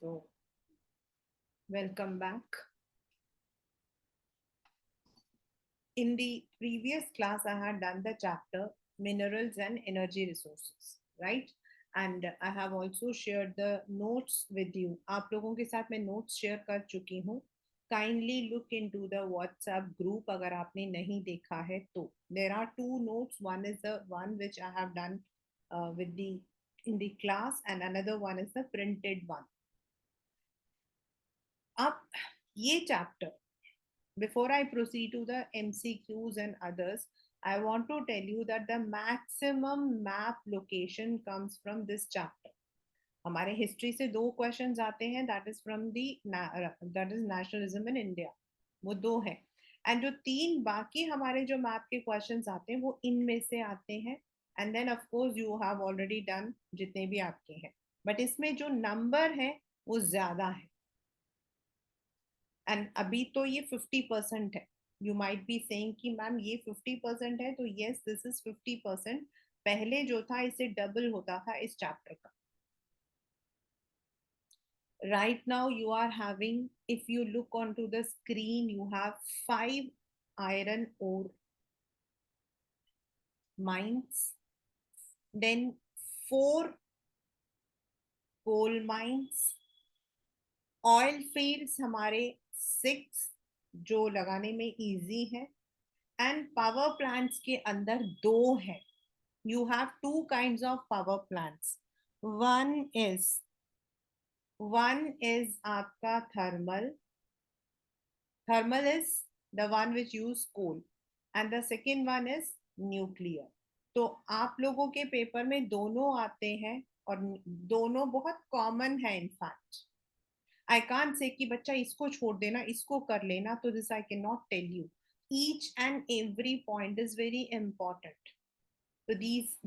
So, welcome back. In the previous class, I had done the chapter Minerals and Energy Resources, right? And I have also shared the notes with you. आप लोगों के साथ मैं notes share कर चुकी हूँ. Kindly look into the WhatsApp group अगर आपने नहीं देखा है तो. There are two notes. One is the one which I have done with the in the class, and another one is the printed one. अब ये chapter, before I proceed to the MCQs and others, I want to tell you that the maximum map location comes from this chapter. हमारे history से दो questions आते हैं, that is from the that is nationalism in India, वो दो है. And जो तीन बाकी हमारे जो मैप के क्वेश्चंस आते हैं वो इनमें से आते हैं. And then of course you have already done जितने भी आपके हैं, बट इसमें जो नंबर है वो ज्यादा है. एंड अभी तो ये 50% है. यू माइट बी सेइंग कि मैम ये 50% है, तो यस दिस इज 50%. पहले जो था इससे डबल होता था इस चैप्टर का. Right now you are having, if you look onto the screen, you have 5 iron ore mines, then 4 coal mines, oil fields हमारे 6 जो लगाने में इजी है, एंड पावर प्लांट्स के अंदर 2 है. You have 2 kinds of power plants. One is आपका thermal. Thermal is the one which use coal, and the second one is nuclear. तो आप लोगों के पेपर में दोनों आते हैं और दोनों बहुत कॉमन है. इनफैक्ट आई कांट से कि बच्चा इसको छोड़ देना इसको कर लेना, तो this I can not tell you. Each and every point is very important. So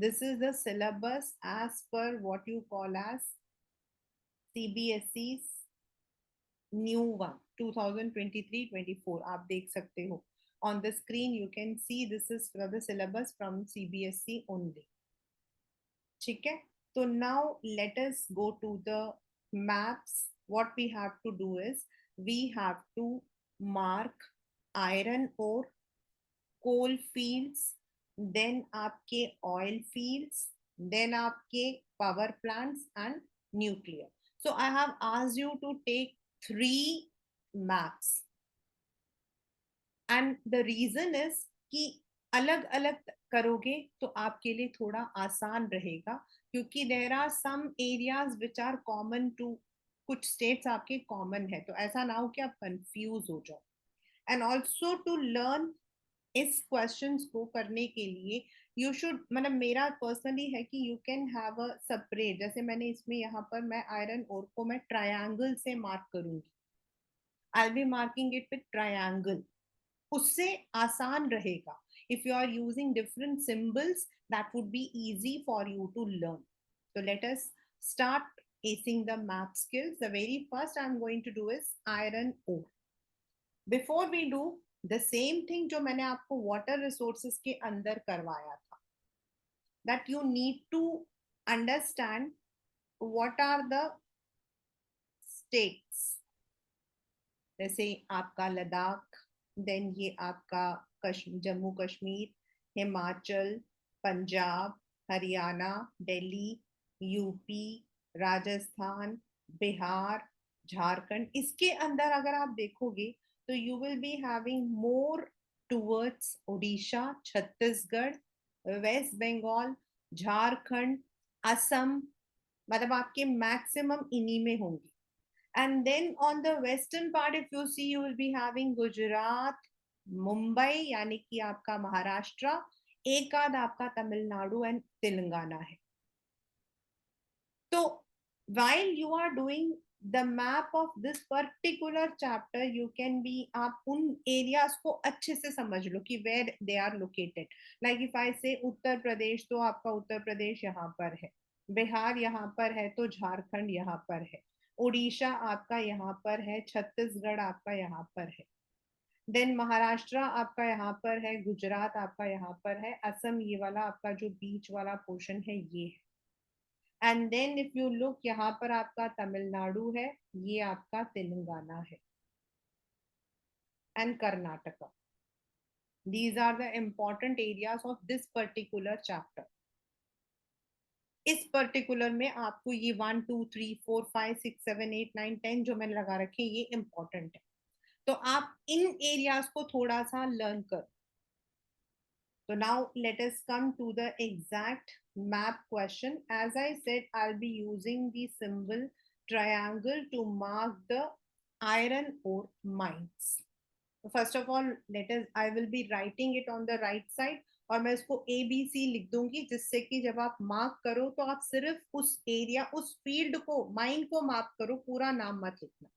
this is the syllabus as per what you call as CBSE's new one 2023-24. आप देख सकते हो on the screen. You can see this is the syllabus from CBSE only. ठीक है. So now let us go to the maps. What we have to do is we have to mark iron ore, coal fields, then आपके oil fields, then आपके power plants and nuclear. So I have asked you to take 3 maps, and the reason is कि अलग अलग करोगे तो आपके लिए थोड़ा आसान रहेगा, क्योंकि there are some areas which are common to, कुछ स्टेट्स आपके कॉमन है, तो ऐसा ना हो कि आप कंफ्यूज हो जाओ. एंड ऑल्सो टू लर्न इस क्वेश्चंस को करने के लिए यू शुड, मतलब मेरा पर्सनली है कि you can have a separate, जैसे मैंने इसमें यहाँ पर मैं आयरन ओर को मैं ट्रायंगल से मार्क करूंगी. I be marking it with triangle. उससे आसान रहेगा. If you are using different symbols that would be easy for you to learn. So let us start acing the map skills. The very first I'm going to do is iron ore. Before we do, the same thing जो मैंने आपको water resources के अंदर करवाया था, that you need to understand what are the states. जैसे आपका Ladakh, then ये आपका जम्मू कश्मीर, हिमाचल, पंजाब, हरियाणा, दिल्ली, यूपी, राजस्थान, बिहार, झारखंड. इसके अंदर अगर आप देखोगे तो you will be having more towards Odisha, Chhattisgarh, West Bengal, Jharkhand, Assam, मतलब आपके मैक्सिमम इन्हीं में होंगे. And then on the western part, if you see, you will be having Gujarat, Mumbai, यानी कि आपका महाराष्ट्र, एक आध आपका तमिलनाडु एंड तेलंगाना है. तो while you are doing the map of this particular chapter, you can be, आप उन areas को अच्छे से समझ लो कि where they are located. Like if I say Uttar Pradesh, तो आपका उत्तर प्रदेश यहाँ पर है, बिहार यहाँ पर है, तो झारखंड यहाँ पर है, उड़ीसा आपका यहाँ पर है, छत्तीसगढ़ आपका यहाँ पर है, देन महाराष्ट्र आपका यहाँ पर है, गुजरात आपका यहाँ पर है, असम ये वाला आपका जो बीच वाला पोर्शन है ये है. And then if you look, यहाँ पर आपका तमिलनाडु है, ये आपका तेलंगाना है, and Karnataka. These are the important areas of this particular chapter. इस पर्टिकुलर में आपको ये 1 2 3 4 5 6 7 8 9 10 जो मैंने लगा रखे ये इंपॉर्टेंट है, तो आप इन एरियाज को थोड़ा सा लर्न करो. So now let us come to the exact map question. As I said, I'll be using the symbol triangle to mark the iron ore mines. So first of all, I will be writing it on the right side, और मैं इसको ABC लिख दूंगी, जिससे कि जब आप mark करो तो आप सिर्फ उस एरिया, उस फील्ड को, माइन को मार्क करो, पूरा नाम मत लिखना.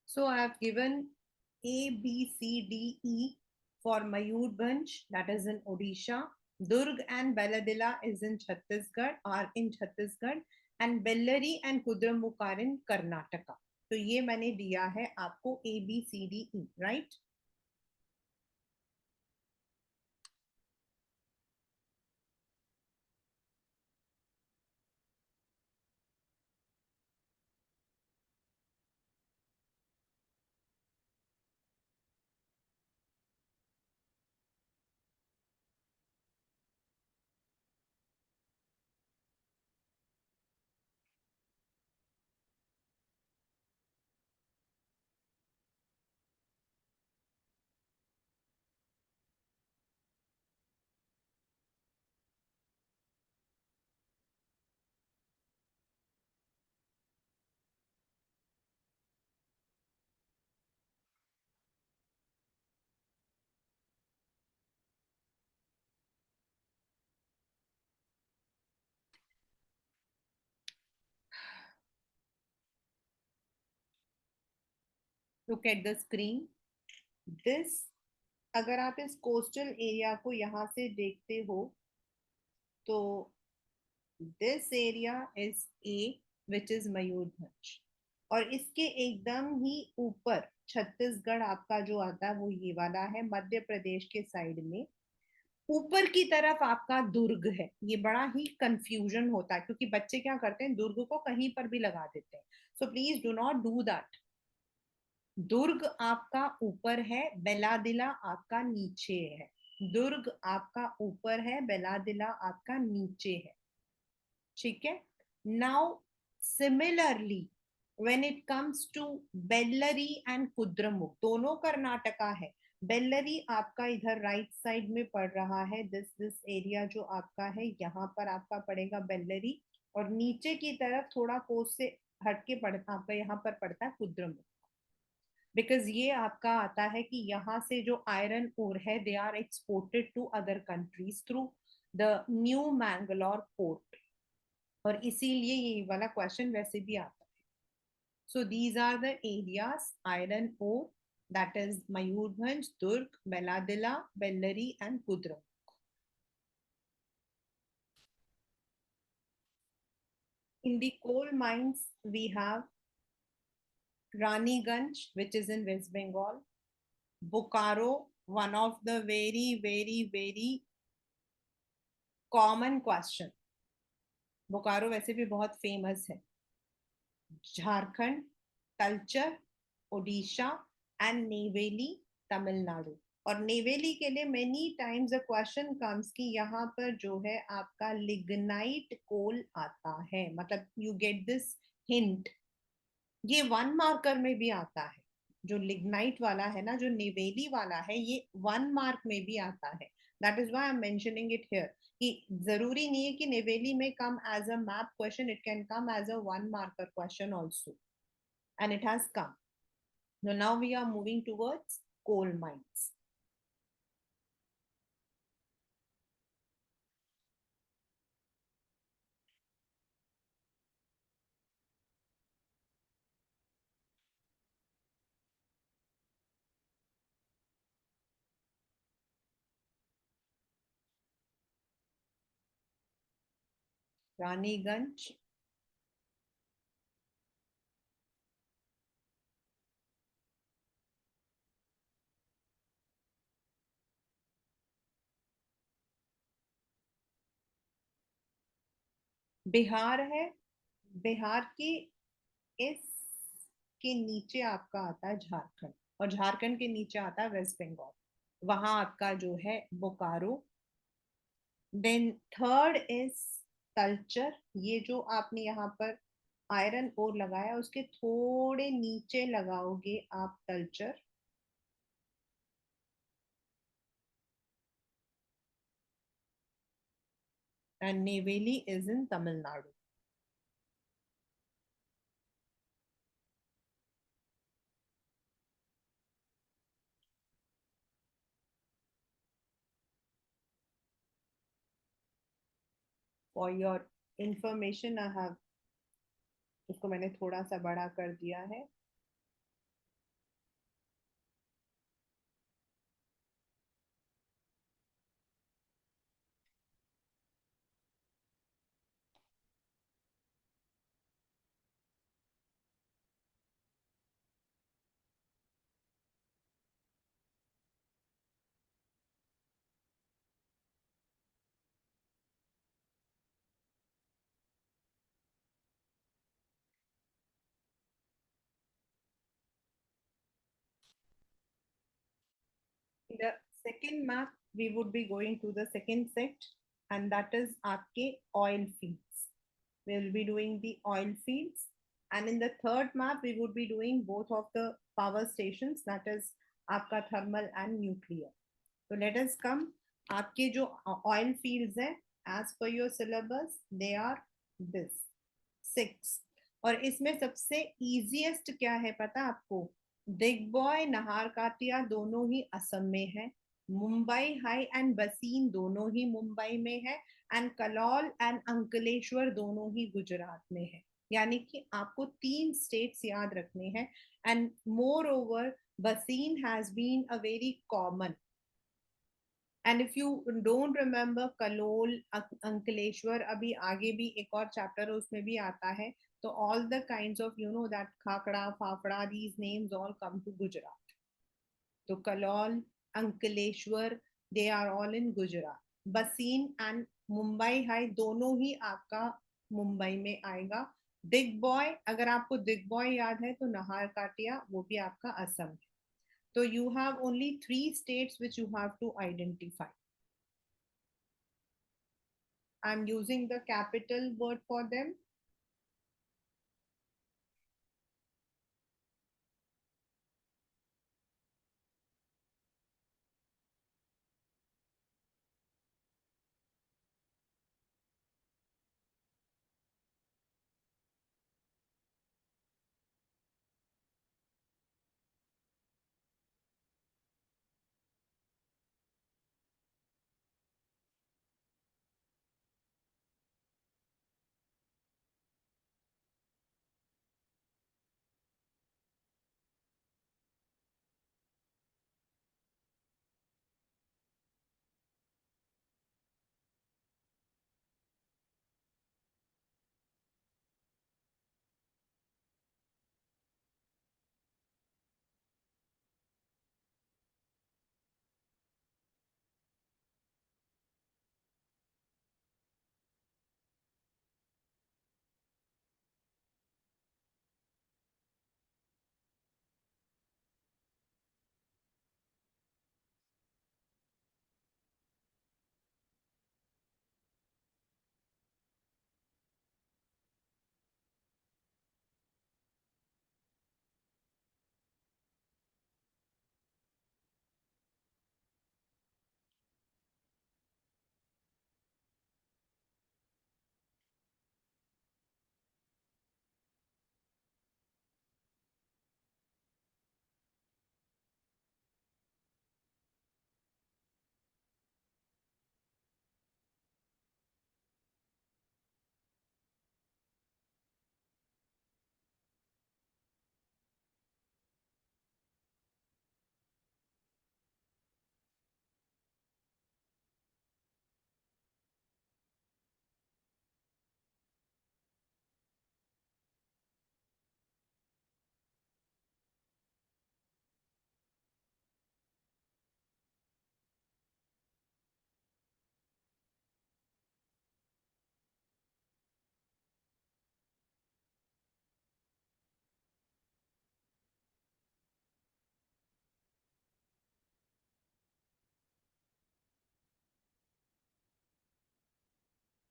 So I have given A, B, C, D, E for Mayurbhanj, that is in Odisha. Durg and Baladila is in Chhattisgarh, are in Chhattisgarh, and Bellary and Kudramukh are in Karnataka. तो ये मैंने दिया है आपको A, B, C, D, E, right? Look at the screen. This, अगर आप इस coastal area को यहाँ से देखते हो तो this area is a, which is Mayurbhanj, और इसके एकदम ही ऊपर छत्तीसगढ़ आपका जो आता है वो ये वाला है, मध्य प्रदेश के साइड में ऊपर की तरफ आपका दुर्ग है. ये बड़ा ही कंफ्यूजन होता है क्योंकि बच्चे क्या करते हैं, दुर्ग को कहीं पर भी लगा देते हैं. So please do not do that. Durg आपका ऊपर है, बेलादिला आपका नीचे है. दुर्ग आपका ऊपर है, बेलादिला आपका नीचे है. ठीक है. Now similarly when it comes to Bellary and Kudremukh, दोनों कर्नाटका है. बेल्लरी आपका इधर राइट साइड में पड़ रहा है, दिस एरिया जो आपका है यहाँ पर आपका पड़ेगा बेल्लरी, और नीचे की तरफ थोड़ा कोस से हटके पड़ता, आपका यहाँ पर पड़ता है कुद्रमुख, बिकॉज ये आपका आता है कि यहाँ से जो आयरन ओर है they are exported to other countries through the New Mangalore port, और इसीलिए ये वाला क्वेश्चन वैसे भी आता है. So these are the areas: iron ore, that is Mayurbhanj, Durg, Meladilla, Bellary, and Kudram. In the coal mines, we have Raniganj, which is in West Bengal, Bokaro, one of the very common question. Bokaro वैसे भी बहुत famous है. Jharkhand, Talcher, Odisha and Neyveli, Tamil Nadu. और नेवेली के लिए many times a question comes कि यहाँ पर जो है आपका लिग्नाइट कोल आता है, मतलब यू गेट दिस हिंट. ये वन मार्कर में भी आता है. जो लिग्नाइट वाला है ना, जो नेवेली वाला है, ये वन मार्क में भी आता है. That is why I am mentioning it here, कि जरूरी नहीं है कि नेवेली में come as a map question, it can come as a one marker question also, and it has come. Now we are moving towards coal mines. Raniganj, Bihar है. बिहार की इस के नीचे आपका आता है झारखंड, और झारखंड के नीचे आता है वेस्ट बंगाल. वहां आपका जो है Bokaro. Then third is Talcher. ये जो आपने यहाँ पर आयरन ओर लगाया, उसके थोड़े नीचे लगाओगे आप Talcher. And Neyveli is in Tamil Nadu. For your information I have, उसको मैंने थोड़ा सा बड़ा कर दिया है. In the second map, we would be going to the second set, and that is आपके oil fields. We will be doing the oil fields, and in the third map, we would be doing both of the power stations, that is आपका thermal and nuclear. So let us come. आपके जो oil fields हैं, as per your syllabus, they are this 6. और इसमें सबसे easiest क्या है पता आपको? दिग्बॉय, नाहरकाटिया दोनों ही असम में है. मुंबई हाई एंड बसीन दोनों ही मुंबई में है. एंड कलौल एंड अंकलेश्वर दोनों ही गुजरात में है. यानी कि आपको 3 स्टेट्स याद रखने हैं. And moreover, Bassein has been a very common. And if you don't remember Kalol, Ankleshwar, अभी आगे भी एक और चैप्टर है उसमें भी आता है. तो all the kinds of you know that khakhra, fafda, these names all come to Gujarat. तो Kalol, Ankleshwar, they are all in Gujarat. Bassein and Mumbai high दोनों ही आपका मुंबई में आएगा. दिग्बॉय, अगर आपको दिग्बॉय याद है तो नहार काटिया वो भी आपका असम है. So you have only 3 states which you have to identify. I'm using the capital word for them.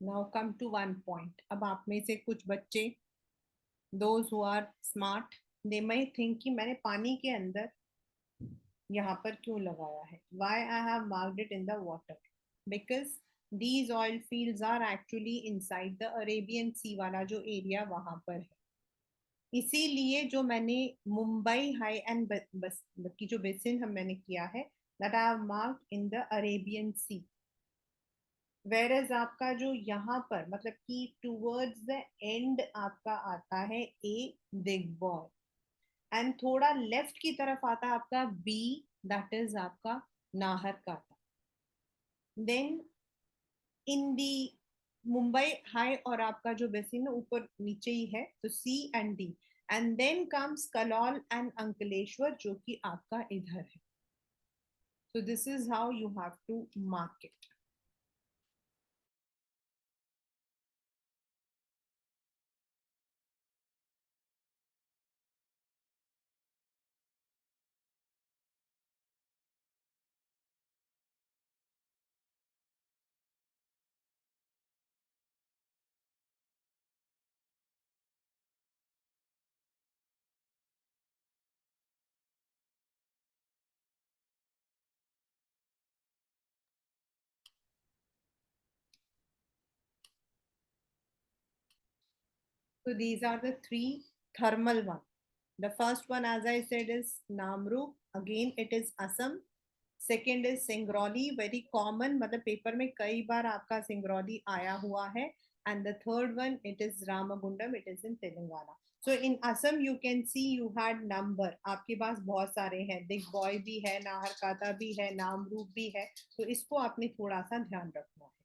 Now come to one point. अब आप में से कुछ बच्चे, those who are smart, they may think कि मैंने पानी के अंदर यहाँ पर क्यों लगाया है. Why I have marked it in the water? Because these oil fields are actually inside the Arabian sea वाला जो एरिया वहां पर है. इसीलिए जो मैंने मुंबई हाई एंड बस की जो बेसिन हम मैंने किया है, that I have marked in the Arabian Sea. Whereas आपका जो यहाँ पर मतलब कि टूवर्ड्स द एंड आपका आता है ए, दिग्बॉय. एंड थोड़ा लेफ्ट की तरफ आता है आपका बी, दैट इज आपका नाहर काता. Then in the Mumbai high और आपका जो बेसिन है ऊपर नीचे ही है, तो C and D. And then comes Kalol and Ankleshwar जो कि आपका इधर है. So this is how you have to mark it. So these are the three thermal one. The first one, as I said, is Namru. Again, it is Assam. Second is Singrauli, very common, मतलब paper में कई बार आपका सिंगरौली आया हुआ है. And the third one, it is Ramagundam, it is in Telangana. So in Assam you can see you had number, आपके पास बहुत सारे हैं, दिग्बॉय भी है, नाहरकाता भी है, नामरूप भी है. तो इसको आपने थोड़ा सा ध्यान रखना है.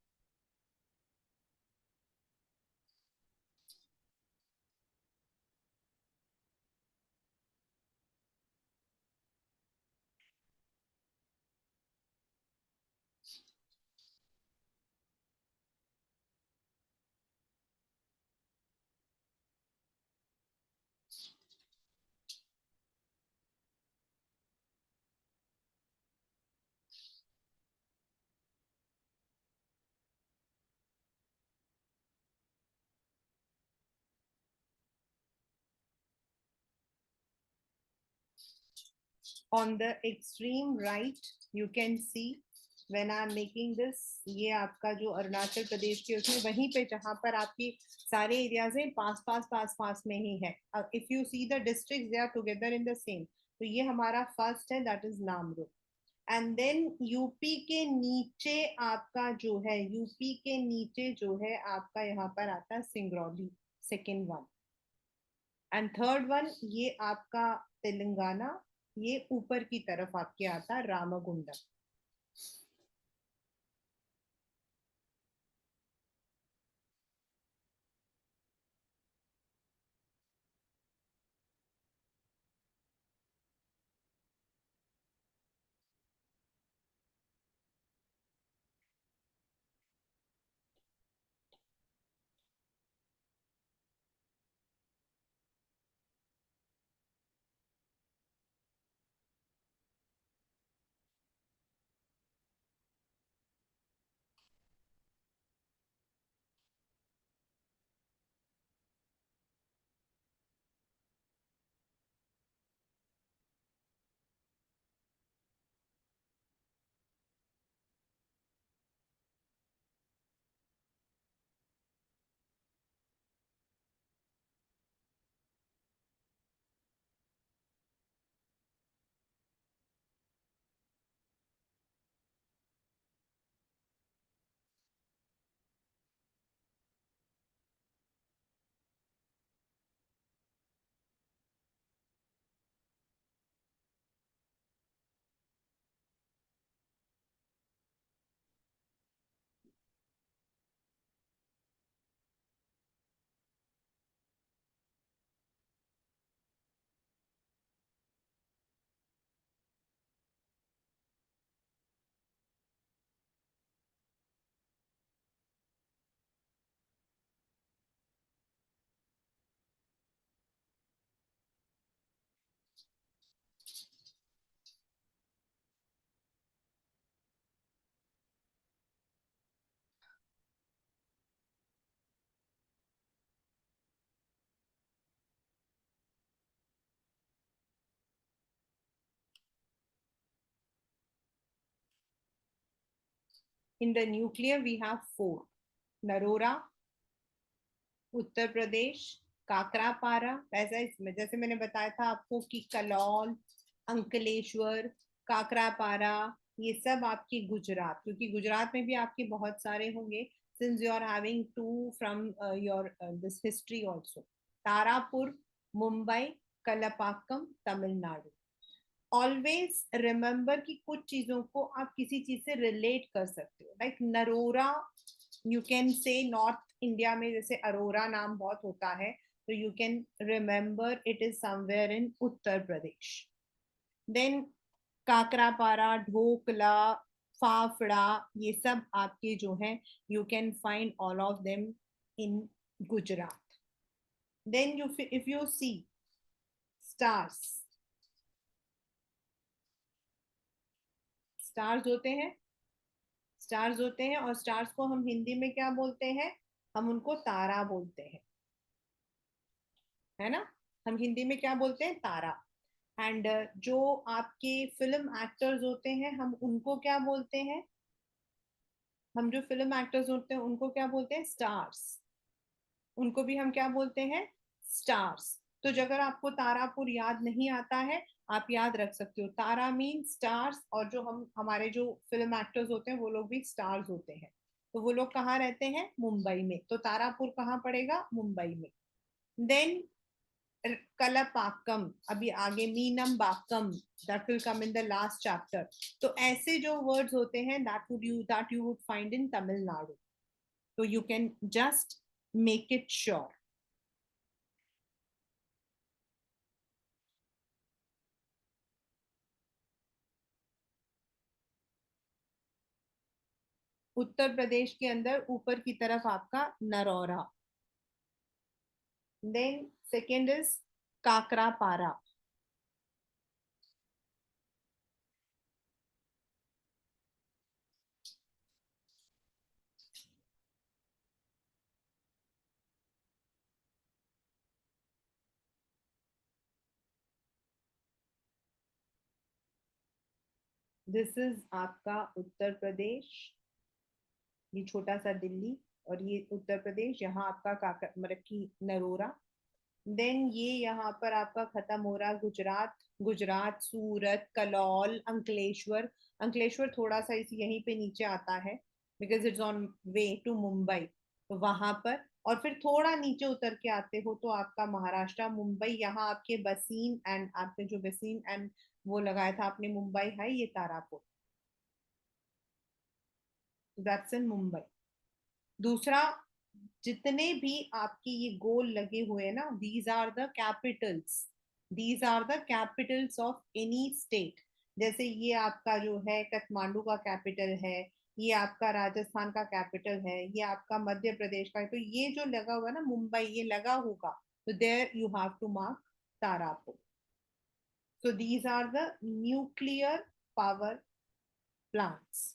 On the extreme right you can see when I am making this, ये आपका जो अरुणाचल प्रदेश के उसमें वहीं पे जहां पर आपकी सारे एरियाज हैं पास पास पास पास में ही है. If you see the district they are together in the same. तो ये हमारा फर्स्ट है, that is Namrup. And then UP के नीचे आपका जो है, यूपी के नीचे जो है आपका यहाँ पर आता है Singrauli, second one. And third one ये आपका तेलंगाना, ये ऊपर की तरफ आपके आता है Ramagundam. In the nuclear we have 4. Narora, Uttar Pradesh, Kakrapar, ऐसा इसमें जैसे मैंने बताया था आपको कि कलौल, अंकलेश्वर, काकरापारा, ये सब आपकी गुजरात, क्योंकि गुजरात में भी आपके बहुत सारे होंगे, since you are having to from your this history also. Tarapur, Mumbai, Kalpakkam, Tamil Nadu. Always remember कि कुछ चीजों को आप किसी चीज से रिलेट कर सकते हो. Like Narora, you can say north India में जैसे अरोरा नाम बहुत होता है, तो you can remember it is somewhere in Uttar Pradesh. Then Kakrapar, dhokla, fafda, ये सब आपके जो है you can find all of them in Gujarat. Then you if you see stars, stars होते हैं, स्टार्स होते हैं, और स्टार्स को हम हिंदी में क्या बोलते हैं? हम उनको तारा बोलते हैं, है ना. हम हिंदी में क्या बोलते हैं? तारा. एंड जो आपके फिल्म एक्टर्स होते हैं हम उनको क्या बोलते हैं? हम जो फिल्म एक्टर्स होते हैं उनको क्या बोलते हैं? स्टार्स. उनको भी हम क्या बोलते हैं? स्टार्स. तो अगर आपको तारापुर याद नहीं आता है, आप याद रख सकते हो तारा मीन स्टार्स, और जो हम हमारे जो फिल्म एक्टर्स होते हैं वो लोग भी स्टार्स होते हैं. तो वो लोग कहाँ रहते हैं? मुंबई में. तो तारापुर कहाँ पड़ेगा? मुंबई में. देन कलपाक्कम, अभी आगे Meenambakkam, that will come in the last chapter. तो ऐसे जो वर्ड्स होते हैं that you would find in Tamil Nadu. तो you can just make it sure. Uttar Pradesh के अंदर ऊपर की तरफ आपका Narora. Then second is Kakrapar. This is आपका उत्तर प्रदेश, ये छोटा सा दिल्ली, और ये उत्तर प्रदेश, यहाँ आपका काकर मतलब की नरोरा. देन ये यहाँ पर आपका खत्म हो रहा गुजरात. गुजरात, सूरत, कलौल, अंकलेश्वर. अंकलेश्वर थोड़ा सा इसी यहीं पे नीचे आता है, because it's on way to Mumbai. तो वहां पर, और फिर थोड़ा नीचे उतर के आते हो तो आपका महाराष्ट्र, मुंबई, यहाँ आपके बसीन एंड आपने जो बसीन एंड वो लगाया था आपने मुंबई है, ये तारापुर. That's in Mumbai. दूसरा, जितने भी आपके ये गोल लगे हुए हैं ना, these are the capitals. These are the capitals of any state. जैसे ये आपका जो है काठमांडू का कैपिटल है, ये आपका राजस्थान का कैपिटल है, ये आपका मध्य प्रदेश का है. तो ये जो लगा हुआ है ना मुंबई, ये लगा होगा, तो there you have to mark Tarapur. So these are the nuclear power plants.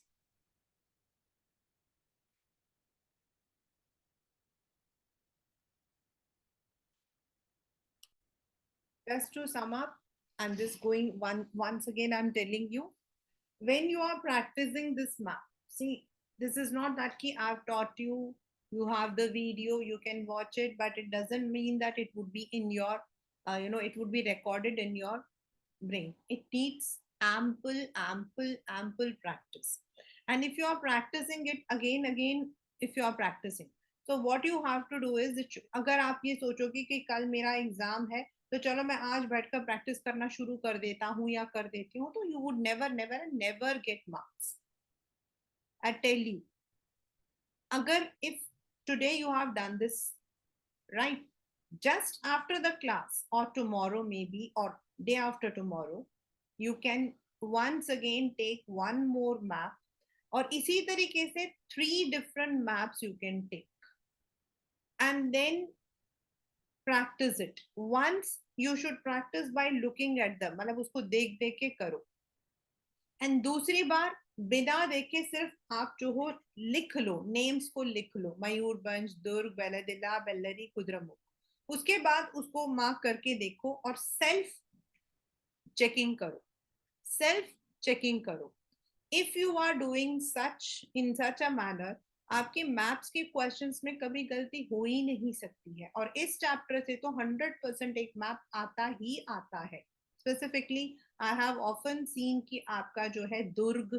Just to sum up, I'm just going once again, I'm telling you, when you are practicing this map, see, this is not that ki I've taught you, you have the video, you can watch it, but it doesn't mean that it would be in your, it would be recorded in your brain. It needs ample practice. And if you are practicing it again, if you are practicing, so what you have to do is, अगर आप ये सोचोगे कि कल मेरा exam है, तो चलो मैं आज बैठकर प्रैक्टिस करना शुरू कर देता हूँ या कर देती हूँ, तो you would never get marks. I tell you, अगर if today you have done this right, just after the class or tomorrow maybe or day after tomorrow, you can once again take one more map, और इसी तरीके से 3 different maps you can take, and then practice it. Once you should practice by looking at them, मतलब उसको देख देख के करो. एंड दूसरी बार बिना देखे सिर्फ आप जो हो लिख लो, नेम्स को लिख लो, मयूरभंज, दुर्ग, बेलादिला, बेल्लरी, कुद्रमुख. उसके बाद उसको मार्क करके देखो और सेल्फ चेकिंग करो, सेल्फ चेकिंग करो. If you are doing such in such a manner, आपके मैप्स के क्वेश्चंस में कभी गलती हो ही नहीं सकती है। और इस चैप्टर से तो 100% एक मैप आता ही आता है। Specifically I have often seen कि आपका जो है दुर्ग,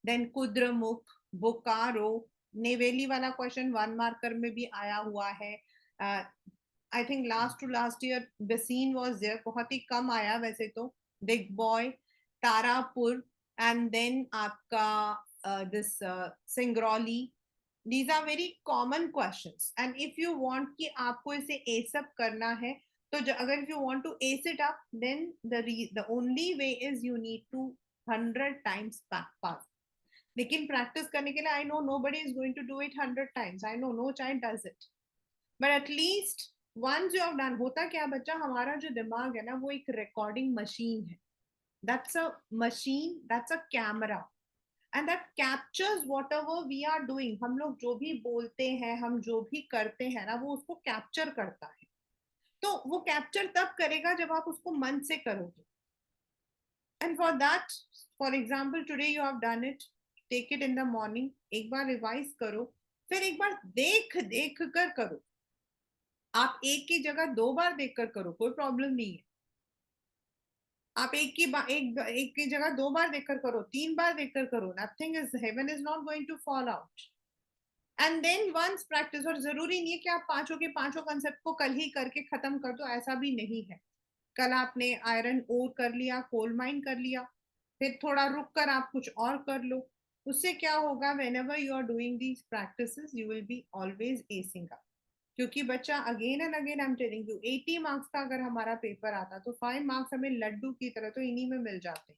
देन कुद्रमुख, बोकारो, नेवेली वाला क्वेश्चन 1 मार्कर में भी आया हुआ है। I think last to last year Bassein was there, बहुत ही कम आया वैसे तो। बिग बॉय, तारापुर, एंड देन आपका this Singrauli. these are very common questions, and if you want कि आपको इसे ace up करना है, तो अगर if you want to ace it up, then the only way is you need to 100 times pass. लेकिन practice करने के लिए I know nobody is going to do it 100 times, I know no child does it, but at least once you have done. होता क्या बच्चा, हमारा जो दिमाग है ना वो एक रिकॉर्डिंग मशीन है। that's a machine, that's a camera, and that captures whatever we are doing. हम लोग जो भी बोलते हैं, हम जो भी करते हैं ना, वो उसको कैप्चर करता है। तो वो कैप्चर तब करेगा जब आप उसको मन से करोगे। And for that, for example today you have done it, take it in the morning, एक बार रिवाइज करो, फिर एक बार देख देख कर करो। आप एक की जगह 2 बार देख कर करो, कोई प्रॉब्लम नहीं है। आप एक की जगह 2 बार देखकर करो, 3 बार देखकर करो, nothing is, heaven is not going to fall out. And then once practice, और जरूरी नहीं है कि आप पांचों के पांचों कंसेप्ट को कल ही करके खत्म कर दो, ऐसा भी नहीं है। कल आपने आयरन ओर कर लिया, कोल माइन कर लिया, फिर थोड़ा रुक कर आप कुछ और कर लो। उससे क्या होगा, whenever you are doing these practice you will be always acing up. क्योंकि बच्चा, again and again I am telling you, 80 marks का अगर हमारा पेपर आता तो 5 मार्क्स हमें लड्डू की तरह तो इन्हीं में मिल जाते,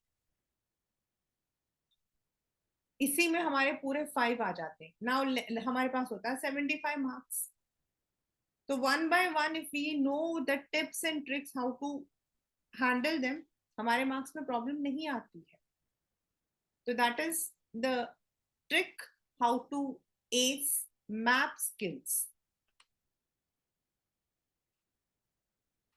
इसी में हमारे पूरे 5 आ जाते। नाउ हमारे पास होता है 75 मार्क्स। तो one by one if we know the tips and tricks how to handle them, हमारे मार्क्स में प्रॉब्लम नहीं आती है। तो that is the trick how to ace map skills.